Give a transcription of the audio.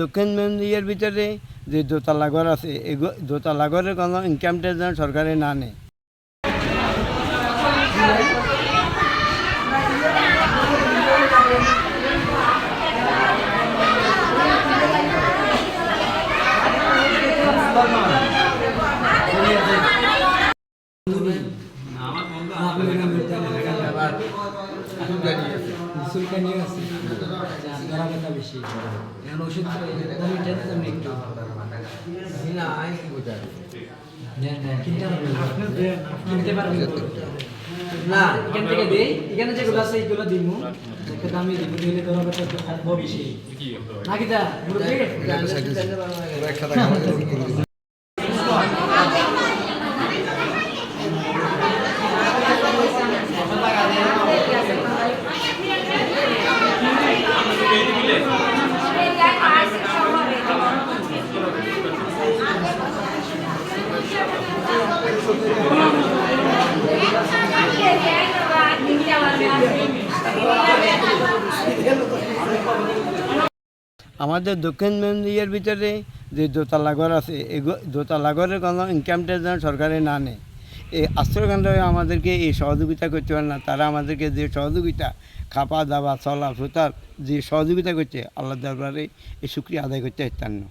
দক্ষিণ মেদিনীপুরের ভিতরে যে দোতলা ঘর আছে এই দোতলা ঘরের কোনো ইনকাম ট্যাক্স যেন সরকারে না নেয়। সুলকানি আছে ধরা ব্যথা বেশি এখন ওষুধ কমিটা তেমনি একটু কিনতে পারবেন না এখান থেকে দেই এখানে যেগুলো আছে এইগুলো দিব একটা দামি দিব দিলে ধরা ব্যথা একটু কম বেশি নাকি দা আমাদের দক্ষিণ মেদিনীপুরের ভিতরে যে দোতলা ঘর আছে এই দোতলা ঘরের কোনো ইনকাম ট্যাক্স যেন সরকারে না নেয়। এই আশ্রয়কেন্দ্রে আমাদেরকে এই সহযোগিতা করতে পারে না, তারা আমাদেরকে যে সহযোগিতা খাপা দাবা চলা ফোতার যে সহযোগিতা করছে আল্লাহ দরবারে এই শুকরিয়া আদায় করতে পারতাম না।